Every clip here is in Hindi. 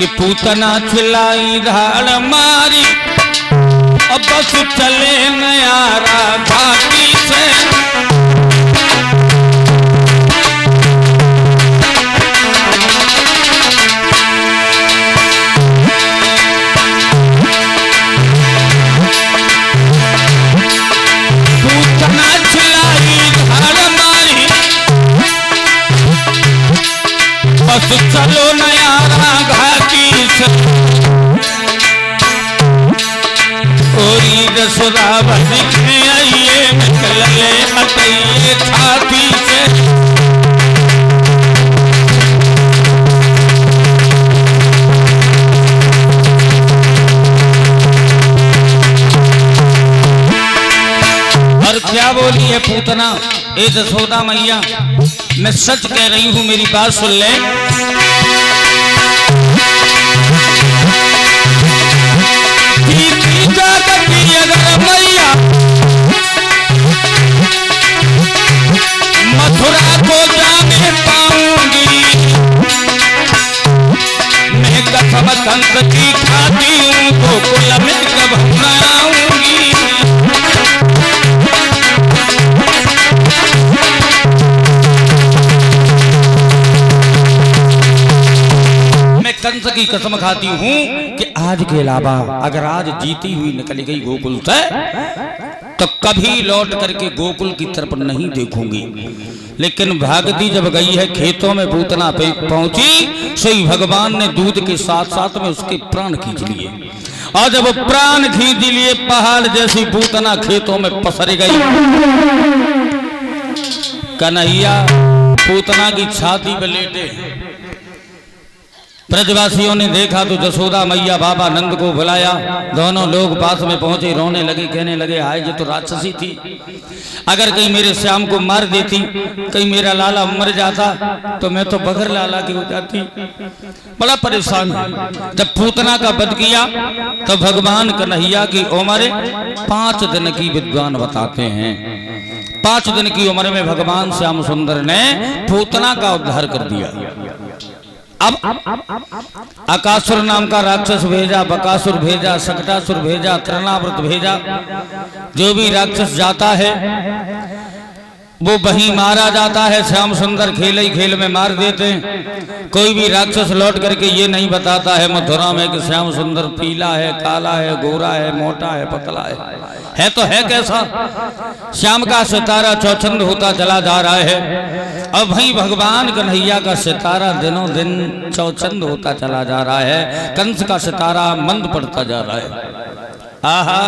कि पूतना चिल्लाई धाड़ मारी अब बस चले नयारा घाटी से। पूतना चिल्लाई धाड़ मारी बस चलो नयारा घाटी से। यशोदा बनिके आइए निकले अटैये छाती से। और क्या बोली है पूतना, ए यशोदा मैया मैं सच कह रही हूं, मेरी बात सुन ले। मैया मथुरा को जाने पाऊंगी, मैं कसम कंस की खाती हूँ, गोकुल में कब न आऊंगी। मैं कंस की कसम खाती हूँ कि आज के अलावा अगर आज जीती हुई निकल गई गोकुल से तो कभी लौट करके गोकुल की तरफ नहीं देखूंगी। लेकिन भागती जब गई है खेतों में पूतना पे पहुंची, सही भगवान ने दूध के साथ साथ में उसके प्राण खींच लिए। और जब प्राण खींच लिए पहाड़ जैसी पूतना खेतों में पसर गई। कन्हैया पूतना की छाती पे लेटे। ब्रजवासियों ने देखा तो यशोदा मैया बाबा नंद को बुलाया। दोनों लोग पास में पहुंचे, रोने लगे, कहने लगे हाय ये तो राक्षसी थी, अगर कहीं मेरे श्याम को मार देती, कहीं मेरा लाला मर जाता तो मैं तो बगैर लाला की हो जाती। बड़ा परेशान है। जब पूतना का वध किया तो भगवान कन्हैया की उम्र 5 दिन की विद्वान बताते हैं। 5 दिन की उम्र में भगवान श्याम सुंदर ने पूतना का उद्धार कर दिया। अब अकासुर नाम का राक्षस भेजा, बकासुर भेजा, सकटासुर भेजा, तृणाव्रत भेजा। जो भी राक्षस जाता है वो वहीं मारा जाता है। श्याम सुंदर खेल ही खेल में मार देते हैं। कोई भी राक्षस लौट करके ये नहीं बताता है मथुरा में कि श्याम सुंदर पीला है, काला है, गोरा है, मोटा है, पतला है तो है कैसा। श्याम का सितारा चौचंद होता चला जा रहा है। अब वहीं भगवान कन्हैया का सितारा दिनों दिन चौचंद होता चला जा रहा है। कंस का सितारा मंद पड़ता जा रहा है। आहा,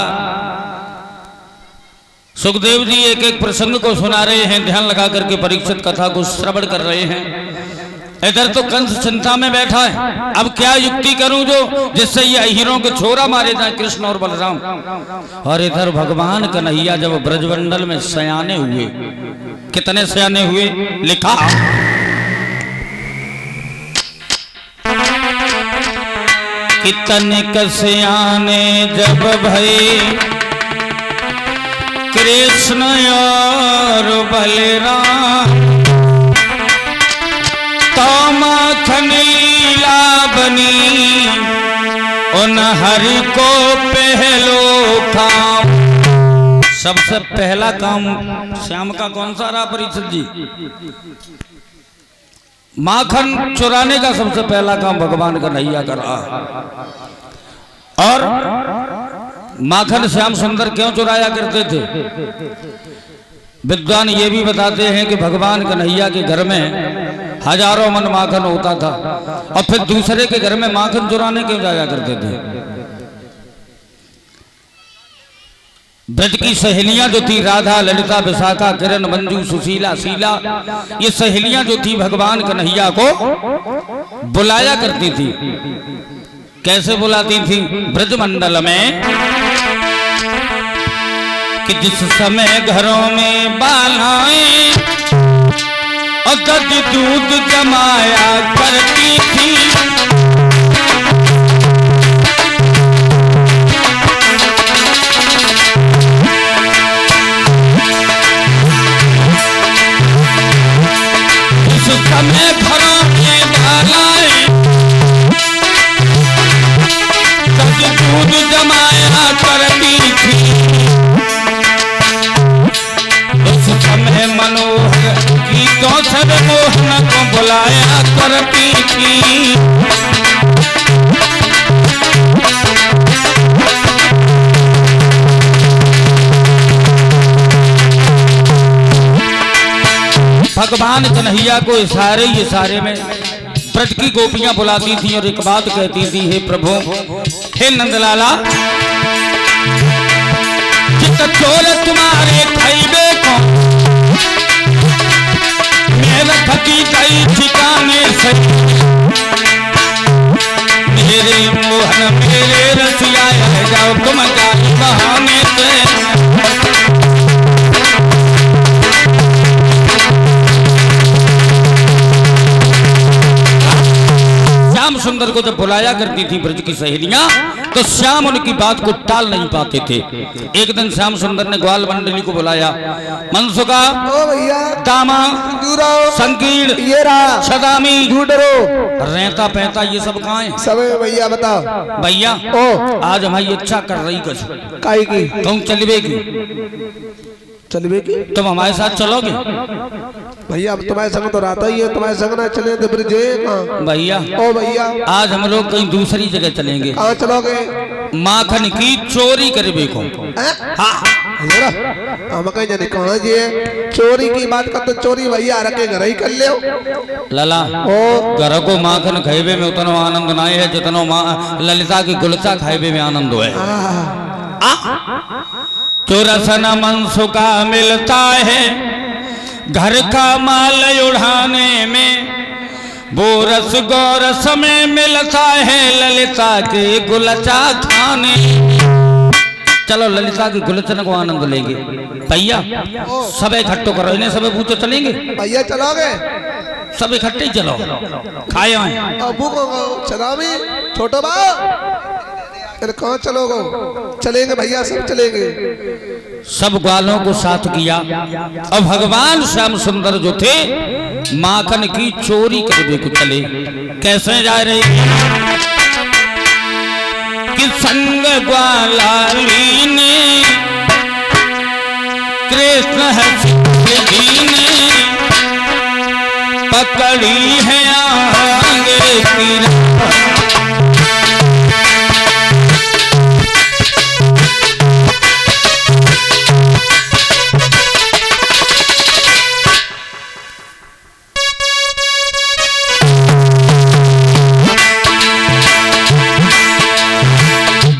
सुखदेव जी एक एक प्रसंग को सुना रहे हैं, ध्यान लगा करके परीक्षित कथा को श्रवण कर रहे हैं। इधर तो कंस चिंता में बैठा है, अब क्या युक्ति करूं जो जिससे ये हीरों के छोरा मारे जाए, कृष्ण और बलराम। और इधर भगवान कन्हैया जब ब्रजमंडल में सयाने हुए, कितने सयाने हुए लिखा, कितने सयाने जब भये कृष्ण और बलराम, तो माखन लीला बनी उन हरि को पहलो काम। सबसे पहला काम श्याम का कौन सा रहा परीक्षित जी? माखन चुराने का सबसे पहला काम भगवान कन्हैया का रहा। और माखन श्याम सुंदर क्यों चुराया करते थे? विद्वान ये भी बताते हैं कि भगवान कन्हैया के घर में हजारों मन माखन होता था और फिर दूसरे के घर में माखन चुराने क्यों जाया करते थे? ब्रज की सहेलियां जो थी, राधा, ललिता, विशाखा, किरण, मंजू, सुशीला, शीला, ये सहेलियां जो थी भगवान कन्हैया को बुलाया करती थी। कैसे बुलाती थी? ब्रजमंडल में कि जिस समय घरों में बालाएं और दध दूध जमाया करती थी, जिस समय घरों में बालाएं करती थी। भगवान कन्हैया को इशारे में ब्रज की गोपियां बुलाती थी और एक बात कहती थी, हे प्रभु, हे नंदलाला, चित चोर तुम्हारे खैबे को मेरे थकी गई ठिकाने से, मेरे मोहन मेरे रसिया जाओ तुम जाई बहाने से। श्याम सुंदर को जब बुलाया करती थी ब्रज की सहेलियां, तो श्याम उनकी बात को टाल नहीं पाते थे। एक दिन श्याम सुंदर ने ग्वाल मंडली को बुलाया। मनसुका, दामा, संकीर्ण, सदामी, रहता पैता ये सब कहाँ है? सब भैया बताओ। भैया आज हमारी इच्छा कर रही कुछ काई की? तुम चलवे की? चलवे की? तुम हमारे साथ चलोगे? भैया अब तुम्हारे संग तो रहता ही है, तुम्हारे संग ना चले तो ब्रिज भैया। ओ भैया आज हम लोग कहीं दूसरी जगह चलेंगे। कहाँ चलोगे? माखन की चोरी करवे को। हम कहीं जाने कहाँ जी चोरी की बात कर, तो चोरी भैया रखे घर ही कर ले लाला। ओ घर को माखन खाइबे में उतना आनंद ना है जितना ललिता की गुलचा खाइबे में आनंद है। चोरसन मनसुका मिलता है घर का माल उड़ाने में, वो रस गौरस में मिलता है ललिता के गुलचा खाने। चलो ललिता की गुलचन को आनंद लेंगे। भैया सब इकट्ठो करो, इन्हें सब पूछो चलेंगे? भैया चलोगे? सब इकट्ठे चलो, खाए आए। अबू को चलावी छोटो बाबू कहाँ चलोगे? चलेंगे भैया, सब चलेंगे। सब ग्वालों को साथ किया और भगवान श्याम सुंदर जो थे माखन की चोरी करने को चले। कैसे जा रहे कि संग ग्वालाली ने कृष्ण ने पकड़ी है आगे की।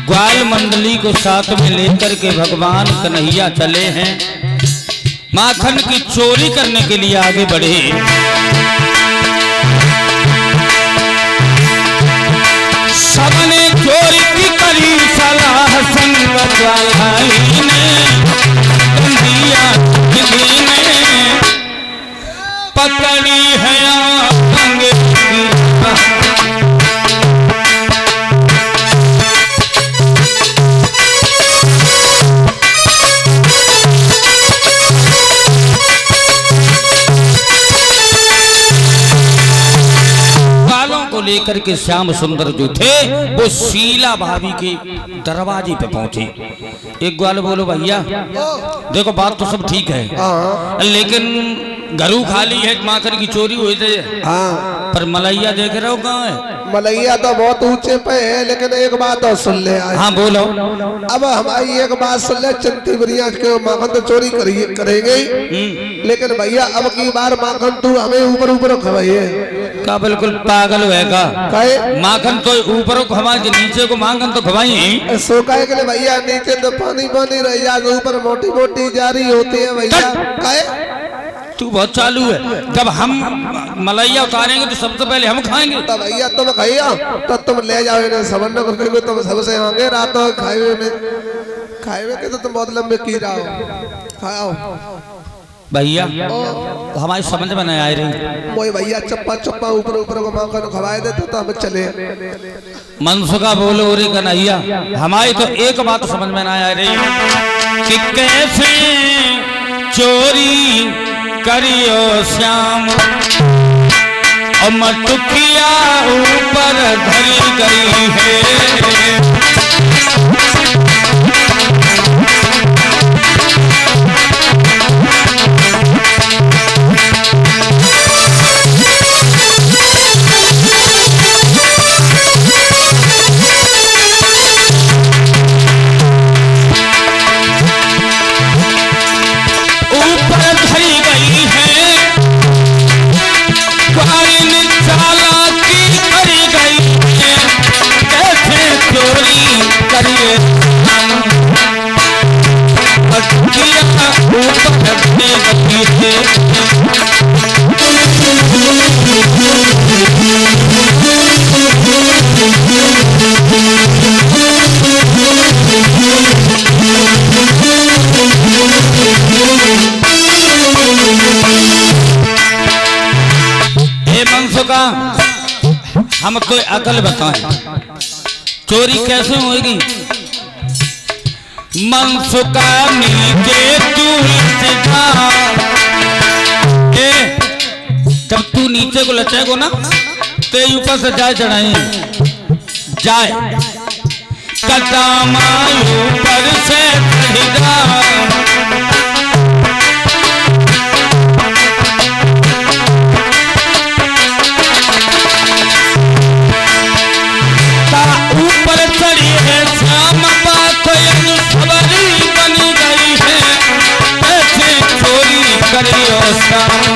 ग्वाल मंडली को साथ में लेकर के भगवान कन्हैया चले हैं, माखन की चोरी करने के लिए आगे बढ़े। सबने चोरी की करी सलाह संग ग्वाली ने, कन्हैया ने पकड़ी है आगे की। लेकर के श्याम सुंदर जो थे वो शीला भाभी के दरवाजे पे पहुंचे। एक ग्वाल बोलो भैया देखो बात तो सब ठीक है, लेकिन घरू खाली है, माखन की चोरी हुई थी। पर मलैया देख रहे हो कहाँ है? मलैया तो बहुत ऊंचे पे है, लेकिन एक बात और सुन ले। हाँ बोलो। अब हमारी एक बात सुन ले, चंती बरिया के माखन तो चोरी करेंगे, लेकिन भैया अब की बार माखन तू हमें ऊपर ऊपर खवाइए। का बिल्कुल पागल होएगा? माखन तो ऊपर को खवा, नीचे को माखन तो खवाई। सो कहे के लिए भैया नीचे तो पानी पानी रह जाए, ऊपर मोटी मोटी जारी होती है भैया। कहे तू बहुत चालू है। जब हम मलैया उतारेंगे तो सबसे पहले हम खाएंगे। तो भैया तुम भैया तो तुम ले जाओ इन्हें समझ करके, तुम सबसे आगे रात खाए के तो तुम बहुत लंबे की रहा हो। खाओ भैया हमारी समझ में नहीं आ रही। वही भैया चप्पा चप्पा ऊपर ऊपर को माखन खवाए देते तो हम चले। मनसुका बोलो रे कन्हैया, हमारी तो एक बात समझ में नहीं आ रही कि कैसे चोरी करियो श्याम और मटुकिया ऊपर धरी गई है। का हम तो अकल बताएं, चोरी कैसे होगी? मनसुका नीचे तू जब तू नीचे को लचेगो ना तो ऊपर से जाए चढ़ाए जाए कदम ऊपर से ऊपर चढ़ी है श्याम बात सवारी बन गई है, ऐसे चोरी करियो श्याम।